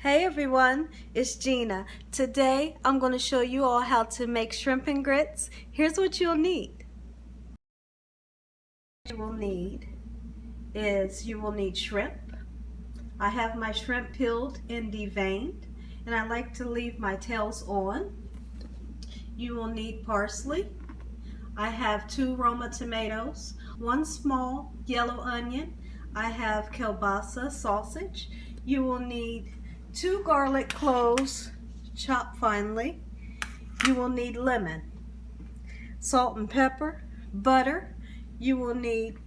Hey everyone, it's Gina. Today I'm going to show you all how to make shrimp and grits. Here's what you'll need. You will need shrimp. I have my shrimp peeled and deveined, and I like to leave my tails on. You will need parsley. I have 2 Roma tomatoes, 1 small yellow onion. I have Keilbasa sausage. You will need 2 garlic cloves chopped finely. You will need lemon, salt and pepper, butter. You will need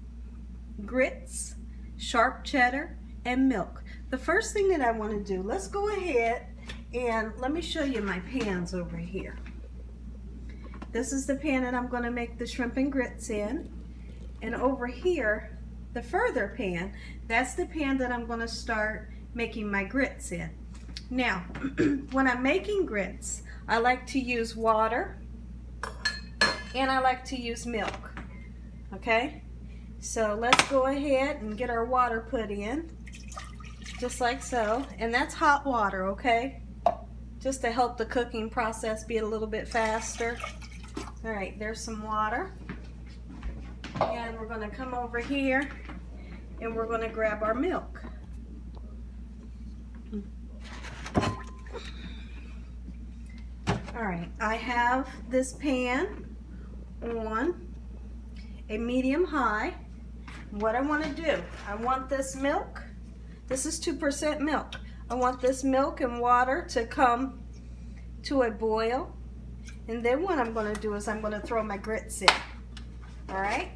grits, sharp cheddar, and milk. The first thing that I want to do, let's go ahead and let me show you my pans over here. This is the pan that I'm going to make the shrimp and grits in. And over here, the further pan, that's the pan that I'm going to start making my grits in. Now, when I'm making grits, I like to use water and I like to use milk. Okay? So let's go ahead and get our water put in, just like so. And that's hot water, okay? Just to help the cooking process be a little bit faster. All right, there's some water. And we're going to come over here and we're going to grab our milk. All right, I have this pan on a medium high. What I want to do, I want this milk, this is 2% milk. I want this milk and water to come to a boil. And then what I'm going to do is I'm going to throw my grits in. All right?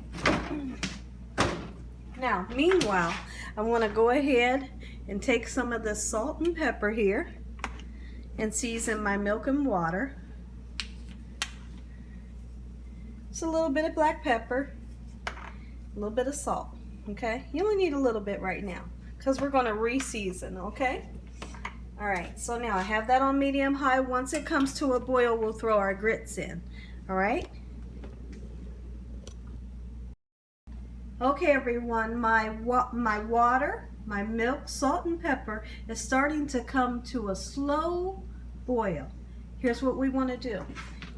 Now, meanwhile, I want to go ahead and take some of this salt and pepper here and season my milk and water. Just a little bit of black pepper, a little bit of salt, okay? You only need a little bit right now because we're going to re-season, okay? All right, so now I have that on medium high. Once it comes to a boil, we'll throw our grits in, all right? Okay, everyone, my water, my milk, salt, and pepper is starting to come to a slow boil. Here's what we want to do.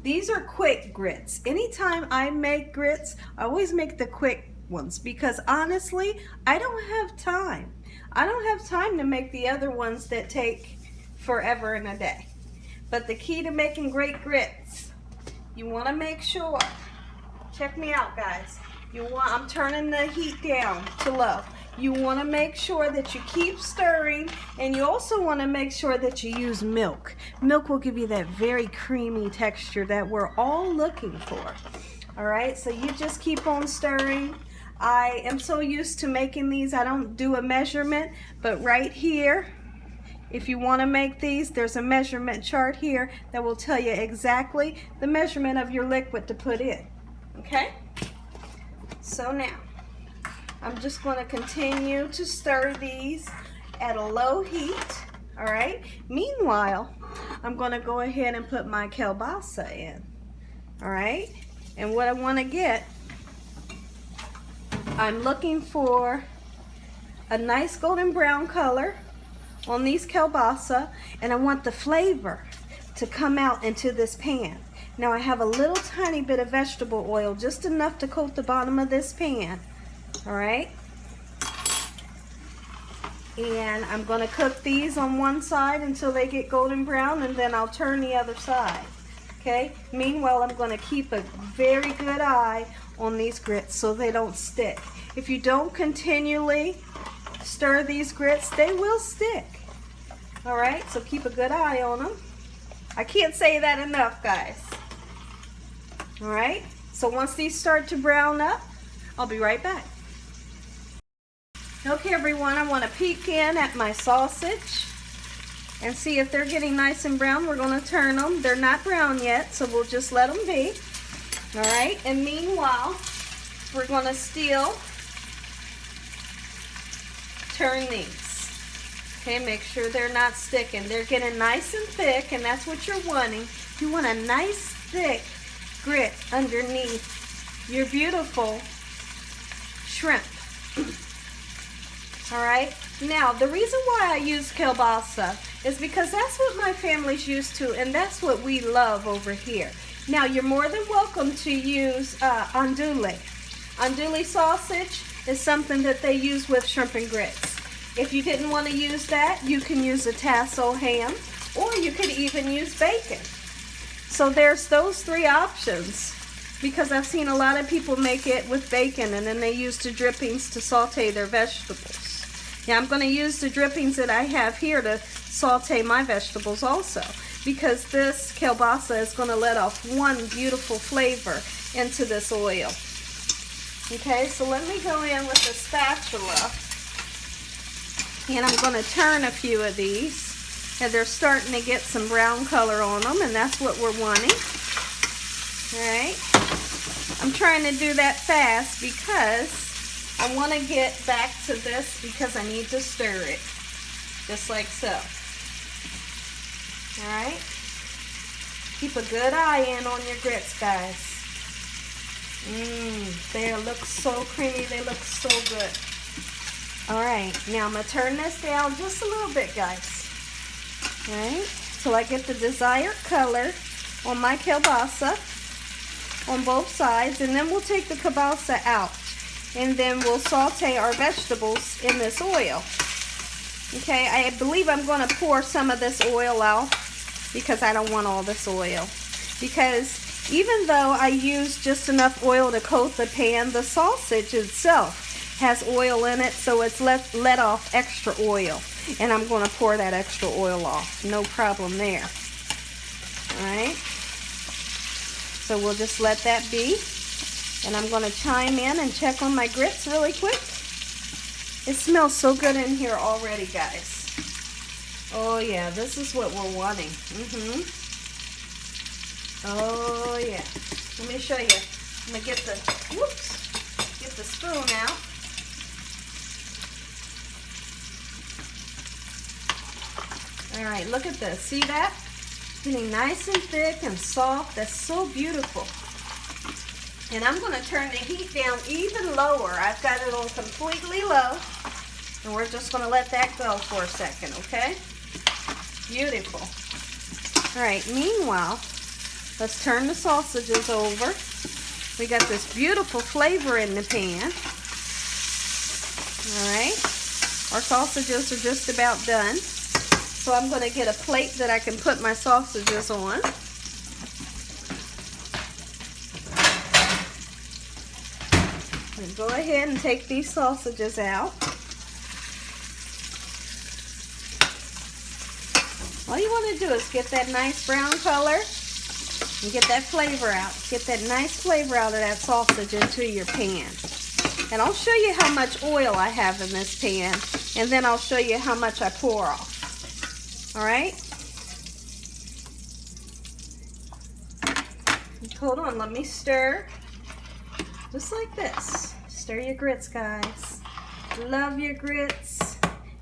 These are quick grits. Anytime I make grits, I always make the quick ones because honestly, I don't have time. I don't have time to make the other ones that take forever and a day. But the key to making great grits, you want to make sure, check me out guys, I'm turning the heat down to low. You want to make sure that you keep stirring, and you also want to make sure that you use milk. Milk will give you that very creamy texture that we're all looking for. All right, so you just keep on stirring. I am so used to making these, I don't do a measurement, but right here, if you want to make these, there's a measurement chart here that will tell you exactly the measurement of your liquid to put in. Okay? So now, I'm just going to continue to stir these at a low heat, all right? Meanwhile, I'm going to go ahead and put my Keilbasa in, all right? And what I want to get, I'm looking for a nice golden brown color on these Keilbasa, and I want the flavor to come out into this pan. Now I have a little tiny bit of vegetable oil, just enough to coat the bottom of this pan. All right, and I'm going to cook these on one side until they get golden brown, and then I'll turn the other side. Okay, meanwhile I'm going to keep a very good eye on these grits so they don't stick. If you don't continually stir these grits, they will stick. All right, so keep a good eye on them. I can't say that enough, guys. All right, so once these start to brown up, I'll be right back. Okay everyone, I want to peek in at my sausage and see if they're getting nice and brown. We're going to turn them. They're not brown yet, so we'll just let them be. All right, and meanwhile, we're going to still turn these. Okay, make sure they're not sticking. They're getting nice and thick, and that's what you're wanting. You want a nice thick grit underneath your beautiful shrimp. All right, now the reason why I use Keilbasa is because that's what my family's used to, and that's what we love over here. Now, you're more than welcome to use andouille. Andouille sausage is something that they use with shrimp and grits. If you didn't want to use that, you can use a tasso ham, or you could even use bacon. So there's those three options, because I've seen a lot of people make it with bacon, and then they use the drippings to saute their vegetables. Now, I'm going to use the drippings that I have here to saute my vegetables also, because this kielbasa is going to let off one beautiful flavor into this oil. Okay, so let me go in with a spatula, and I'm going to turn a few of these, and they're starting to get some brown color on them, and that's what we're wanting. All right, I'm trying to do that fast because I want to get back to this, because I need to stir it, just like so. All right, keep a good eye in on your grits, guys. They look so creamy, they look so good. All right, now I'm going to turn this down just a little bit, guys. All right, so I get the desired color on my kielbasa on both sides, and then we'll take the kielbasa out, and then we'll saute our vegetables in this oil. Okay, I believe I'm going to pour some of this oil out, because I don't want all this oil. Because even though I use just enough oil to coat the pan, the sausage itself has oil in it, so it's let off extra oil. And I'm going to pour that extra oil off. No problem there. Alright. So we'll just let that be. And I'm going to chime in and check on my grits really quick. It smells so good in here already, guys. Oh yeah, this is what we're wanting. Oh yeah. Let me show you. I'm gonna get the spoon out. All right, look at this. See that? Getting nice and thick and soft. That's so beautiful. And I'm gonna turn the heat down even lower. I've got it on completely low, and we're just gonna let that go for a second, okay? Beautiful. All right, meanwhile, let's turn the sausages over. We got this beautiful flavor in the pan. All right, our sausages are just about done. So I'm going to get a plate that I can put my sausages on. And go ahead and take these sausages out. All you want to do is get that nice brown color and get that flavor out. Get that nice flavor out of that sausage into your pan. And I'll show you how much oil I have in this pan, and then I'll show you how much I pour off. All right? Hold on, let me stir. Just like this. Stir your grits, guys. Love your grits.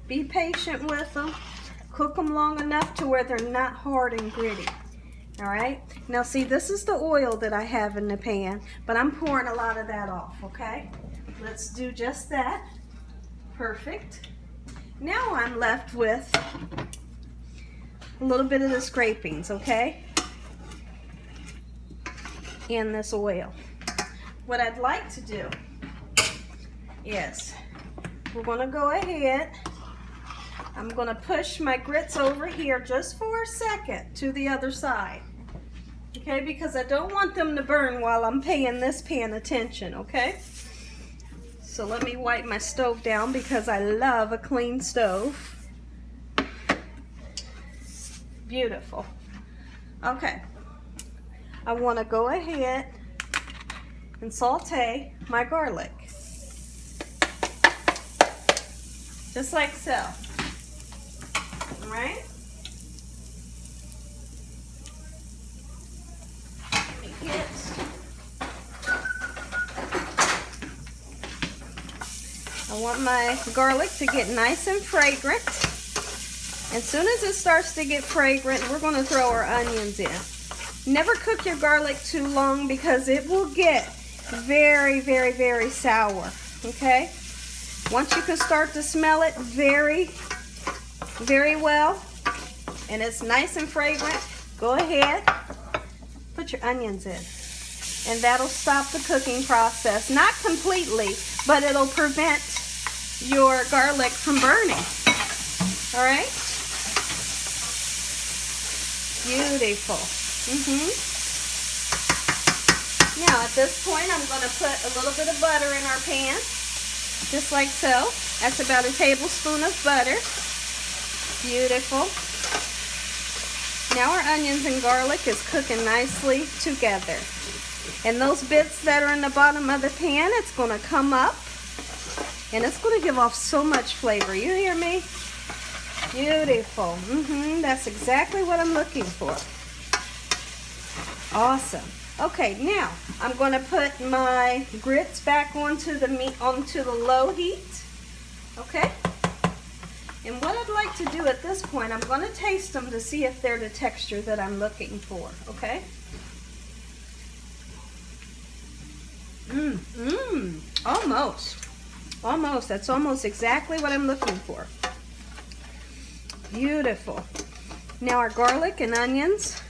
Be patient with them. Cook them long enough to where they're not hard and gritty. All right? Now see, this is the oil that I have in the pan, but I'm pouring a lot of that off, okay? Let's do just that. Perfect. Now I'm left with a little bit of the scrapings, okay? In this oil. What I'd like to do is we're going to go ahead. I'm going to push my grits over here just for a second to the other side. Okay, because I don't want them to burn while I'm paying this pan attention, okay? So let me wipe my stove down because I love a clean stove. Beautiful. Okay. I want to go ahead and saute my garlic. Just like so. Alright? Let me get I want my garlic to get nice and fragrant. As soon as it starts to get fragrant, we're going to throw our onions in. Never cook your garlic too long because it will get very, very, very sour. Okay? Once you can start to smell it very, very well, and it's nice and fragrant, go ahead, put your onions in. And that'll stop the cooking process. Not completely, but it'll prevent your garlic from burning. All right? Beautiful. Now at this point, I'm going to put a little bit of butter in our pan, just like so. That's about a tablespoon of butter. Beautiful. Now our onions and garlic is cooking nicely together. And those bits that are in the bottom of the pan, it's going to come up and it's going to give off so much flavor. You hear me? Beautiful. That's exactly what I'm looking for. Awesome. Okay, now I'm going to put my grits back onto the low heat. Okay? And what I'd like to do at this point, I'm going to taste them to see if they're the texture that I'm looking for. Okay? Almost. That's almost exactly what I'm looking for. Beautiful. Now our garlic and onions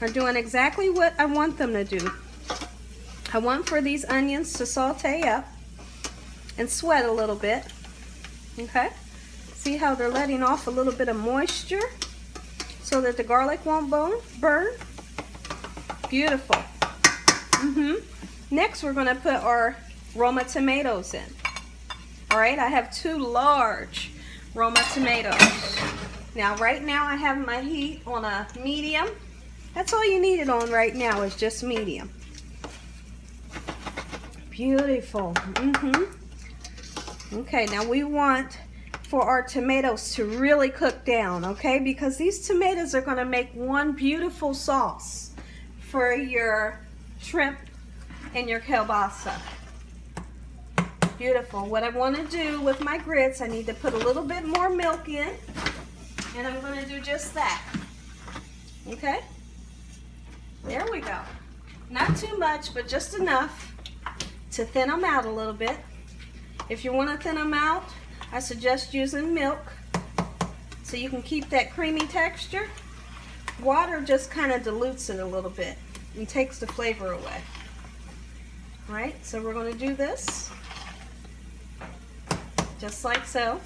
are doing exactly what I want them to do. I want for these onions to saute up and sweat a little bit. Okay? See how they're letting off a little bit of moisture so that the garlic won't burn? Beautiful. Next, we're going to put our Roma tomatoes in. All right, I have 2 large Roma tomatoes. Now, right now, I have my heat on a medium. That's all you need it on right now is just medium. Beautiful. Okay, now we want for our tomatoes to really cook down, okay? Because these tomatoes are going to make one beautiful sauce for your shrimp and your kielbasa. Beautiful. What I want to do with my grits, I need to put a little bit more milk in, and I'm going to do just that. Okay? There we go. Not too much, but just enough to thin them out a little bit. If you want to thin them out, I suggest using milk so you can keep that creamy texture. Water just kind of dilutes it a little bit and takes the flavor away. All right, so we're going to do this just like so.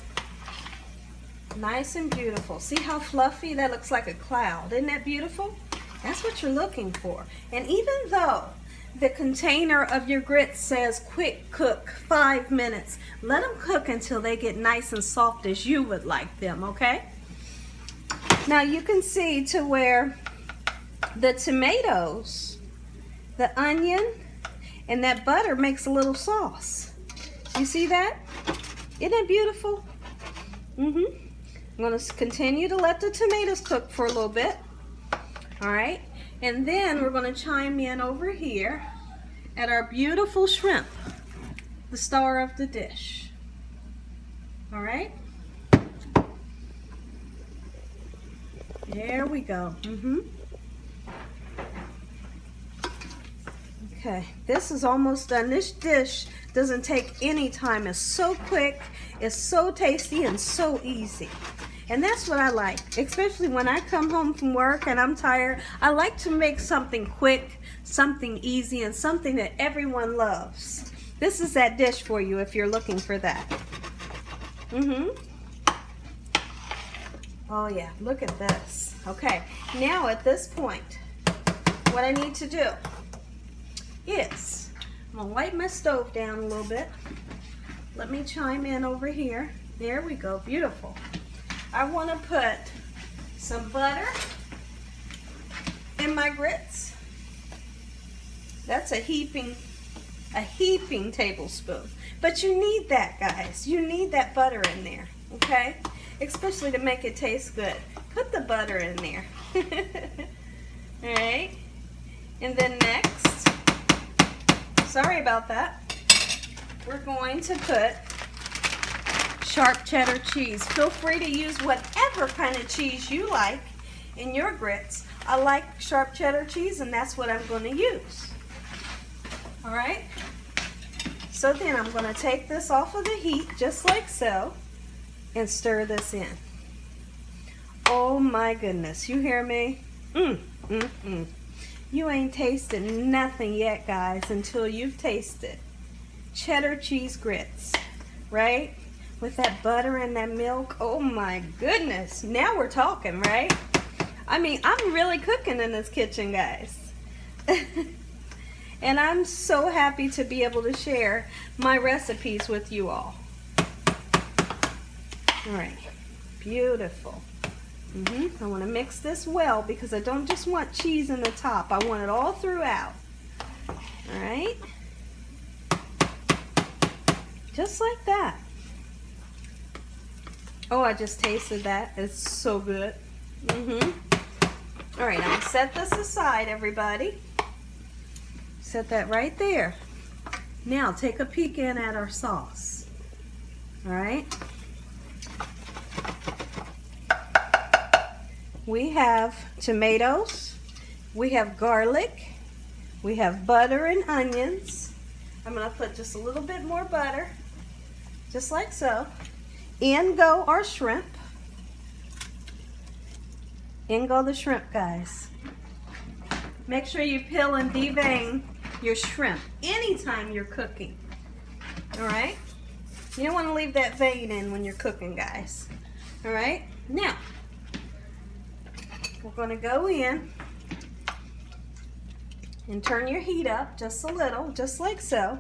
Nice and beautiful. See how fluffy? That looks like a cloud. Isn't that beautiful? That's what you're looking for. And even though the container of your grits says quick cook 5 minutes, let them cook until they get nice and soft as you would like them, okay? Now you can see to where the tomatoes, the onion, and that butter makes a little sauce. You see that? Isn't that beautiful? I'm going to continue to let the tomatoes cook for a little bit. All right, and then we're going to chime in over here at our beautiful shrimp, the star of the dish. All right, there we go. Okay, this is almost done. This dish doesn't take any time. It's so quick, it's so tasty, and so easy. And that's what I like, especially when I come home from work and I'm tired. I like to make something quick, something easy, and something that everyone loves. This is that dish for you if you're looking for that. Oh yeah, look at this. Okay, now at this point, what I need to do is, I'm gonna wipe my stove down a little bit. Let me chime in over here. There we go, beautiful. I want to put some butter in my grits. That's a heaping tablespoon. But you need that, guys. You need that butter in there, okay? Especially to make it taste good. Put the butter in there. All right. And then next, sorry about that, we're going to put sharp cheddar cheese. Feel free to use whatever kind of cheese you like in your grits. I like sharp cheddar cheese, and that's what I'm going to use. All right. So then I'm going to take this off of the heat just like so and stir this in. Oh my goodness, you hear me? You ain't tasted nothing yet, guys, until you've tasted cheddar cheese grits, right? With that butter and that milk. Oh my goodness, now we're talking, right? I mean, I'm really cooking in this kitchen, guys. And I'm so happy to be able to share my recipes with you all. All right, beautiful. I want to mix this well because I don't just want cheese in the top. I want it all throughout. All right. Just like that. Oh, I just tasted that. It's so good. All right, I'm going to set this aside, everybody. Set that right there. Now, take a peek in at our sauce. All right. We have tomatoes, we have garlic, we have butter and onions. I'm going to put just a little bit more butter, just like so. In go our shrimp. In go the shrimp, guys. Make sure you peel and devein your shrimp anytime you're cooking. All right? You don't want to leave that vein in when you're cooking, guys. All right? Now, we're going to go in and turn your heat up just a little, just like so.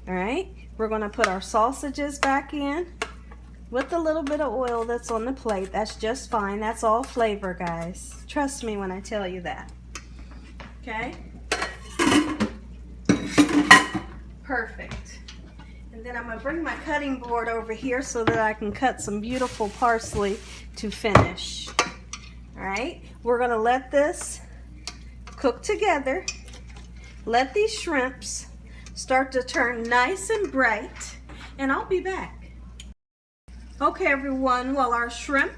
All right, we're going to put our sausages back in with a little bit of oil that's on the plate. That's just fine. That's all flavor, guys. Trust me when I tell you that. Okay? Perfect. And then I'm going to bring my cutting board over here so that I can cut some beautiful parsley to finish. All right, we're going to let this cook together. Let these shrimps start to turn nice and bright, and I'll be back. Okay, everyone, while our shrimp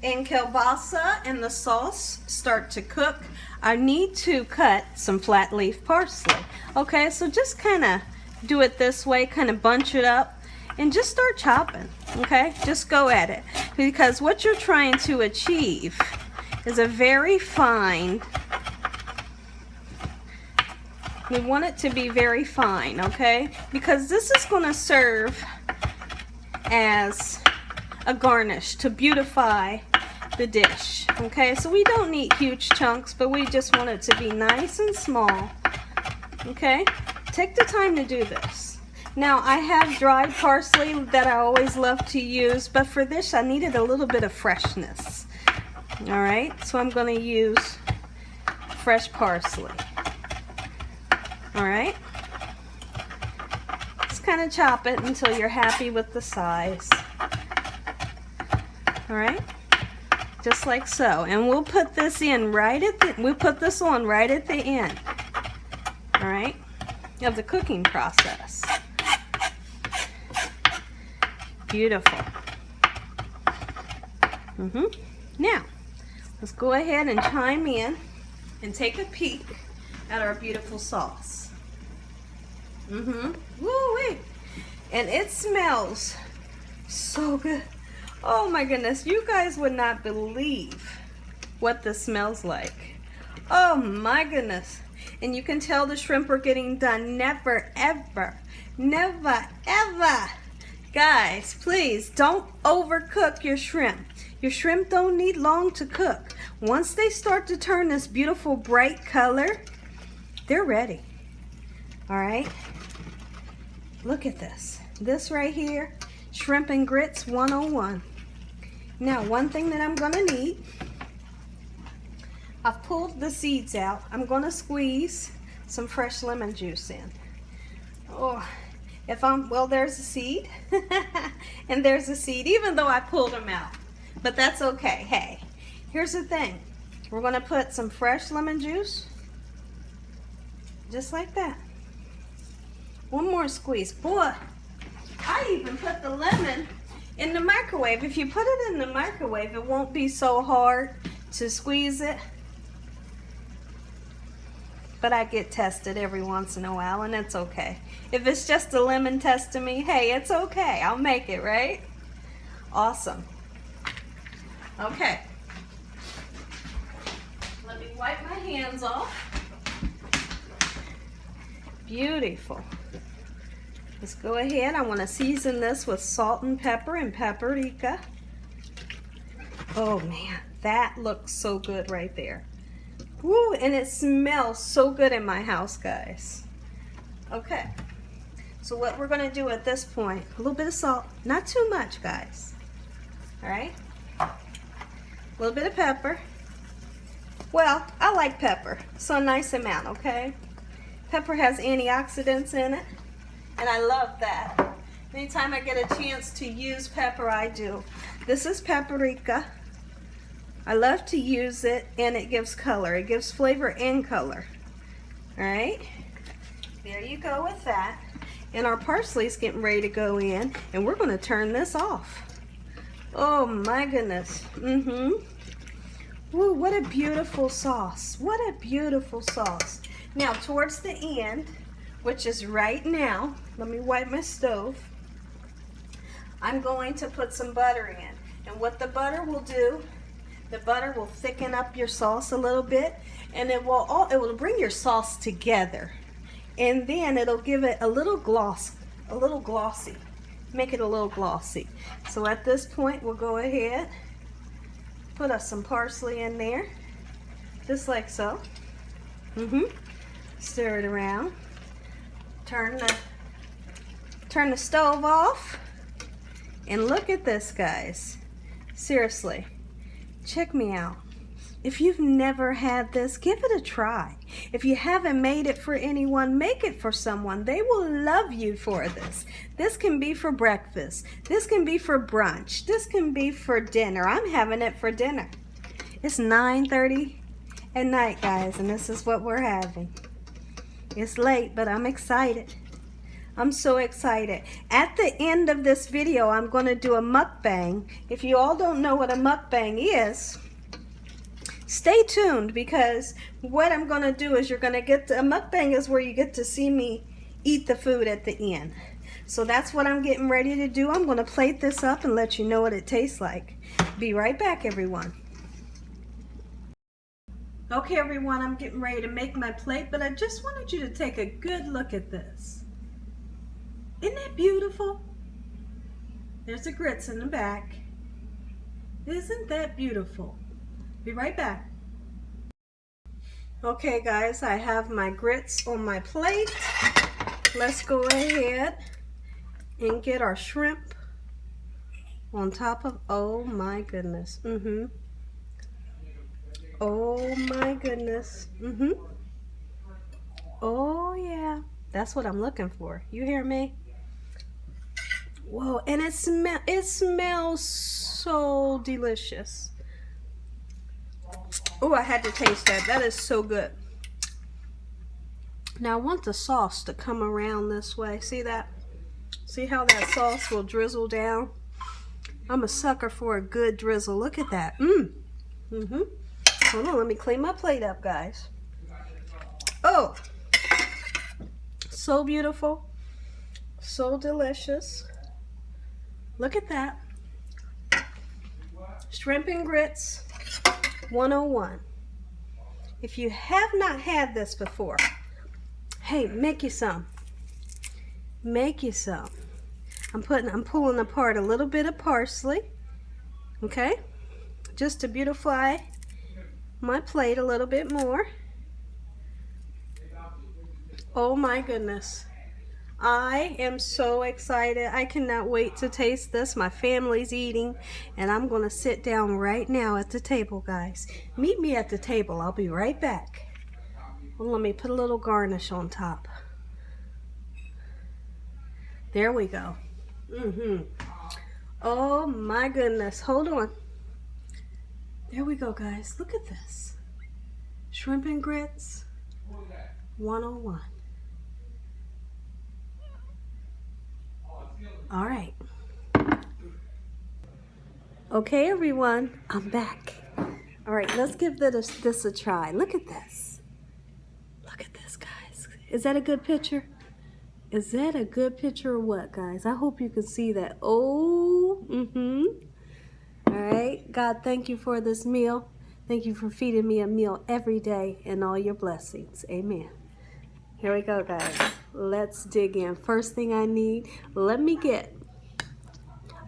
and kielbasa and the sauce start to cook, I need to cut some flat leaf parsley. Okay, so just kind of do it this way, kind of bunch it up and just start chopping. Okay, just go at it, because what you're trying to achieve is a very fine, we want it to be very fine, okay, because this is going to serve as a garnish to beautify the dish. Okay, so we don't need huge chunks, but we just want it to be nice and small. Okay, take the time to do this. Now, I have dried parsley that I always love to use, but for this I needed a little bit of freshness. All right, so I'm going to use fresh parsley. All right, just kind of chop it until you're happy with the size. All right, just like so, and we'll put this in right at the, we'll put this on right at the end. All right, of the cooking process. Beautiful. Now, let's go ahead and chime in and take a peek at our beautiful sauce. Woo-wee. And it smells so good. Oh my goodness, you guys would not believe what this smells like. Oh my goodness. And you can tell the shrimp are getting done. Never, ever, never, ever. Guys, please don't overcook your shrimp. Your shrimp don't need long to cook. Once they start to turn this beautiful bright color, they're ready. All right, look at this. This right here, shrimp and grits 101. Now, one thing that I'm gonna need, I've pulled the seeds out. I'm gonna squeeze some fresh lemon juice in. Oh, well, there's a seed, and there's a seed, even though I pulled them out. But that's okay. Hey, here's the thing. We're gonna put some fresh lemon juice, just like that. One more squeeze. Boy, I even put the lemon in the microwave. If you put it in the microwave, it won't be so hard to squeeze it. but I get tested every once in a while, and it's okay. If it's just a lemon testing me, hey, it's okay. I'll make it, right? Awesome. Okay. Let me wipe my hands off. Beautiful. Let's go ahead. I want to season this with salt and pepper and paprika. Oh man, that looks so good right there. Woo, and it smells so good in my house, guys. Okay, so what we're going to do at this point, a little bit of salt, not too much, guys. All right, a little bit of pepper. Well, I like pepper, so a nice amount, okay? Pepper has antioxidants in it, and I love that. Anytime I get a chance to use pepper, I do. This is paprika. I love to use it, and it gives color. It gives flavor and color. All right, there you go with that. And our parsley's getting ready to go in, and we're going to turn this off. Oh my goodness. Woo, what a beautiful sauce. What a beautiful sauce. Now, towards the end, which is right now, let me wipe my stove. I'm going to put some butter in. And what the butter will do, the butter will thicken up your sauce a little bit, and it will bring your sauce together. And then it'll give it a little glossy. Make it a little glossy. So at this point, we'll go ahead, put us some parsley in there, just like so. Stir it around. Turn the stove off. And look at this, guys. Seriously, check me out. If you've never had this, give it a try. If you haven't made it for anyone, make it for someone. They will love you for this. This can be for breakfast. This can be for brunch. This can be for dinner. I'm having it for dinner. It's 9:30 at night, guys, and this is what we're having. It's late, but I'm excited. I'm so excited. At the end of this video, I'm going to do a mukbang. If you all don't know what a mukbang is, stay tuned, because what I'm going to do is you're going to get to, a mukbang is where you get to see me eat the food at the end. So that's what I'm getting ready to do. I'm going to plate this up and let you know what it tastes like. Be right back, everyone. Okay, everyone, I'm getting ready to make my plate, but I just wanted you to take a good look at this. Isn't that beautiful? There's the grits in the back. Isn't that beautiful? Be right back. Okay, guys, I have my grits on my plate. Let's go ahead and get our shrimp on top of, oh my goodness. Oh my goodness. Oh yeah, that's what I'm looking for. You hear me? Whoa, and it smells so delicious. Oh, I had to taste that. That is so good. Now I want the sauce to come around this way. See that? See how that sauce will drizzle down? I'm a sucker for a good drizzle. Look at that. Hold on, let me clean my plate up, guys. Oh, so beautiful. So delicious. Look at that. Shrimp and grits 101. If you have not had this before, hey, make you some. Make you some. I'm pulling apart a little bit of parsley. Okay? Just to beautify my plate a little bit more. Oh my goodness. I am so excited. I cannot wait to taste this. My family's eating, and I'm going to sit down right now at the table, guys. Meet me at the table. I'll be right back. Well, let me put a little garnish on top. There we go. Oh my goodness. Hold on. There we go, guys. Look at this. Shrimp and grits 101. All right. Okay, everyone, I'm back. All right, let's give this a try. Look at this. Look at this. Is that a good picture? Is that a good picture or what, guys? I hope you can see that. Oh, All right. God, thank you for this meal. Thank you for feeding me a meal every day and all your blessings. Amen. Here we go, guys. Let's dig in. First thing I need,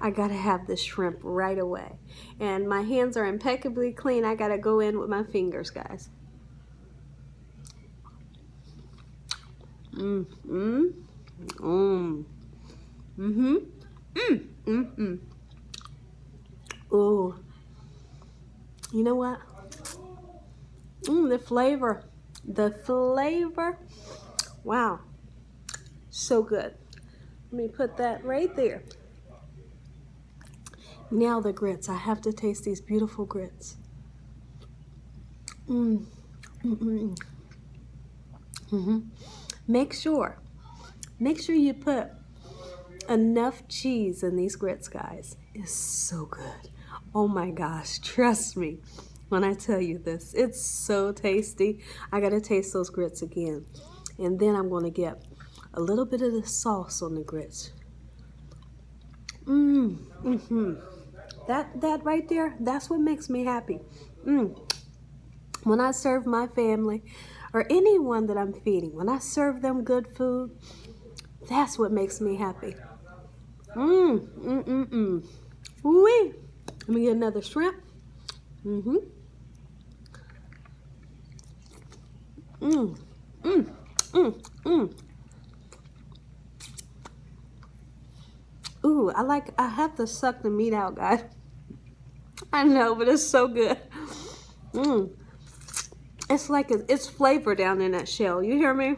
I gotta have the shrimp right away. And my hands are impeccably clean. I gotta go in with my fingers, guys. Oh, you know what? The flavor. Wow, so good. Let me put that right there. Now the grits. I have to taste these beautiful grits. Make sure you put enough cheese in these grits, guys. It's so good. Oh my gosh, trust me when I tell you this. It's so tasty. I gotta taste those grits again. And then I'm gonna get a little bit of the sauce on the grits. That right there, that's what makes me happy. When I serve my family or anyone that I'm feeding, when I serve them good food, that's what makes me happy. Ooh-wee. Let me get another shrimp. Ooh, I have to suck the meat out, guys. I know, but it's so good. It's like it's flavor down in that shell. You hear me?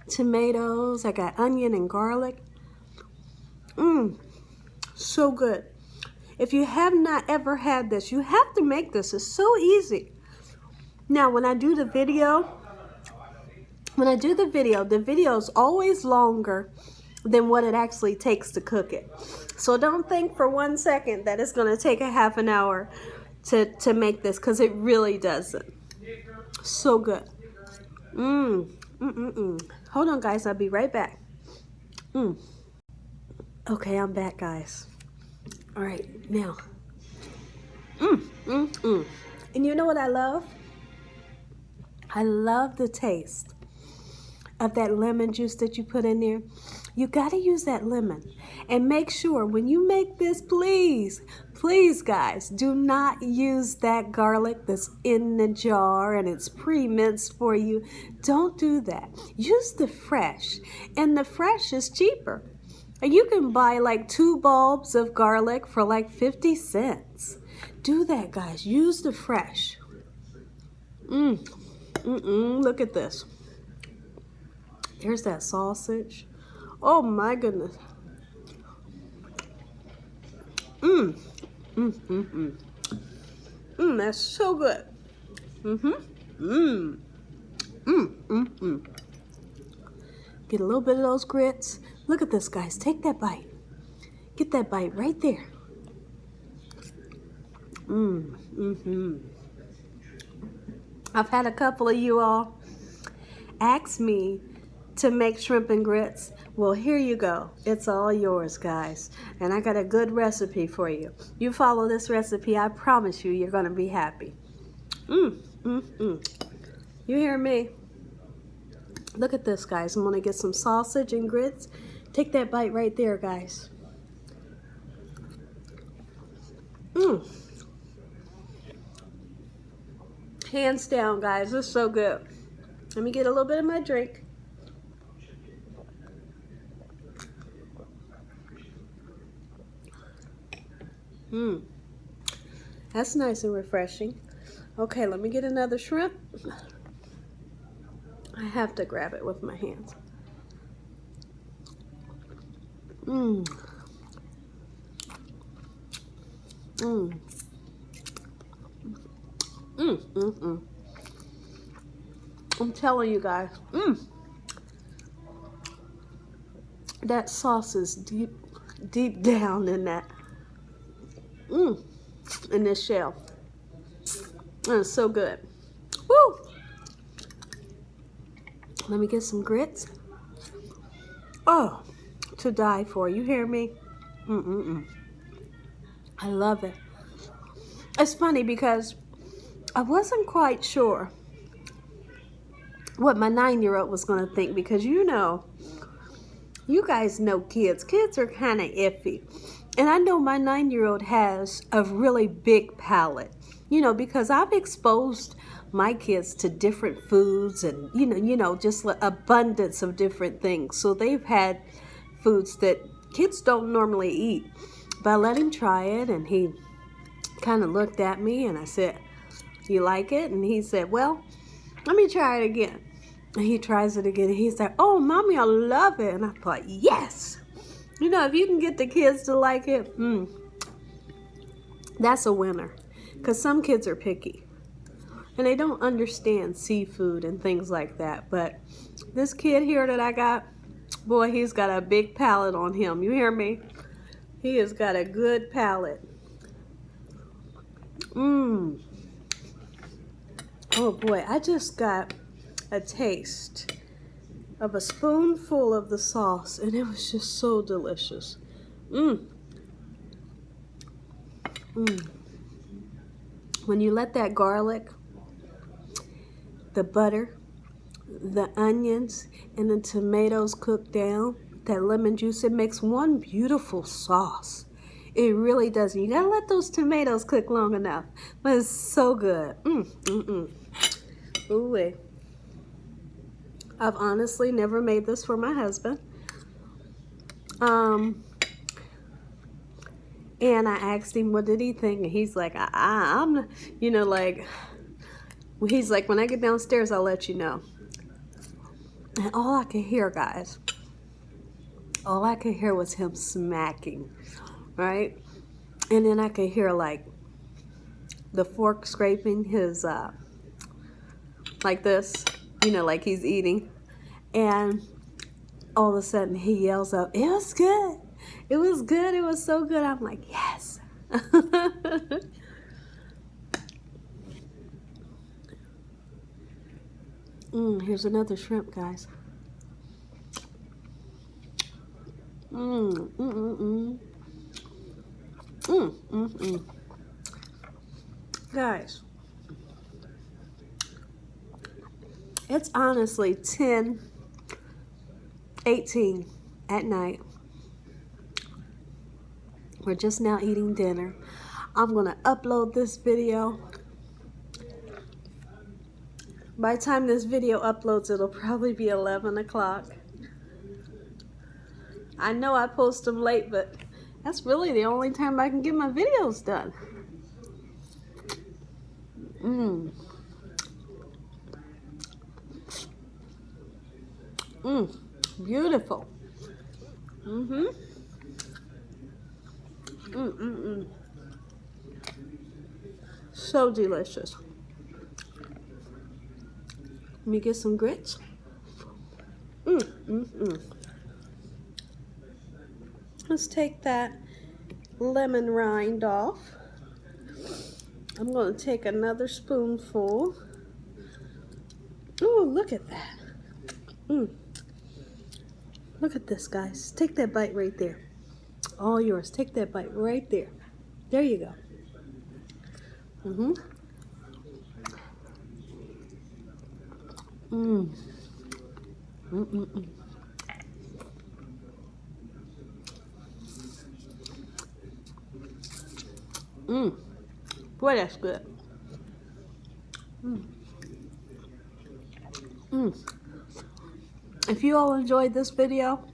Tomatoes. I got onion and garlic. So good. If you have not ever had this, you have to make this. It's so easy. Now, when I do the video, the video is always longer than what it actually takes to cook it. So don't think for 1 second that it's going to take a half an hour to make this, because it really doesn't. So good. Hold on, guys. I'll be right back. Okay, I'm back, guys. All right, now. And you know what I love? I love the taste of that lemon juice that you put in there. You got to use that lemon. And make sure when you make this, please, guys, do not use that garlic that's in the jar and it's pre-minced for you. Don't do that. Use the fresh. And the fresh is cheaper. And you can buy like 2 bulbs of garlic for like 50 cents. Do that, guys. Use the fresh. Look at this. Here's that sausage. Oh my goodness. That's so good. Get a little bit of those grits. Look at this, guys. Take that bite. Get that bite right there. I've had a couple of you all ask me to make shrimp and grits. Well, here you go. It's all yours, guys. And I got a good recipe for you. You follow this recipe, I promise you, you're going to be happy. You hear me? Look at this, guys. I'm going to get some sausage and grits. Take that bite right there, guys. Hands down, guys. It's so good. Let me get a little bit of my drink. That's nice and refreshing. Okay, let me get another shrimp. I have to grab it with my hands. I'm telling you guys, that sauce is deep down in that, in this shell. It's so good. Woo! Let me get some grits. Oh, to die for. You hear me? I love it. It's funny because I wasn't quite sure what my 9-year-old was going to think, because you guys know kids. Kids are kind of iffy. And I know my 9-year-old has a really big palate, because I've exposed my kids to different foods and, just abundance of different things. So they've had foods that kids don't normally eat. But I let him try it, and he kind of looked at me, and I said, "You like it?" And he said, "Well, let me try it again." And he tries it again, and he's like, "Oh, Mommy, I love it." And I thought, yes. If you can get the kids to like it, that's a winner. Because some kids are picky, and they don't understand seafood and things like that. But this kid here that I got, boy, he's got a big palate on him. You hear me? He has got a good palate. Oh boy, I just got a taste of a spoonful of the sauce, and it was just so delicious. When you let that garlic, the butter, the onions, and the tomatoes cook down, that lemon juice, it makes one beautiful sauce. It really does. You gotta let those tomatoes cook long enough, but it's so good. Ooh-wee. I've honestly never made this for my husband. And I asked him, what did he think? And he's like, I'm, he's like, when I get downstairs, I'll let you know. And all I could hear, guys, was him smacking, right? And then I could hear like the fork scraping his, like this, like he's eating. And all of a sudden he yells out, "It was good. It was good. It was so good." I'm like, yes. Here's another shrimp, guys. Guys, it's honestly 10:18 at night. We're just now eating dinner. I'm gonna upload this video. By the time this video uploads, it'll probably be 11 o'clock. I know I post them late, but that's really the only time I can get my videos done. Beautiful. So delicious. Let me get some grits. Let's take that lemon rind off. I'm going to take another spoonful. Oh, look at that. Look at this, guys. Take that bite right there. All yours. Take that bite right there. There you go. Boy, that's good. If you all enjoyed this video,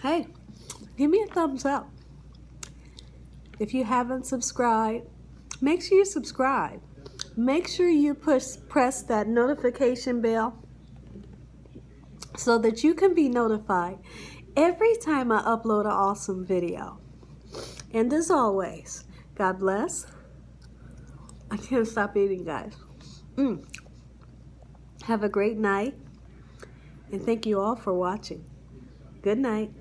hey, give me a thumbs up. If you haven't subscribed, make sure you subscribe. Make sure you press that notification bell so that you can be notified every time I upload an awesome video. And as always, God bless. I can't stop eating, guys. Have a great night, and thank you all for watching. Good night.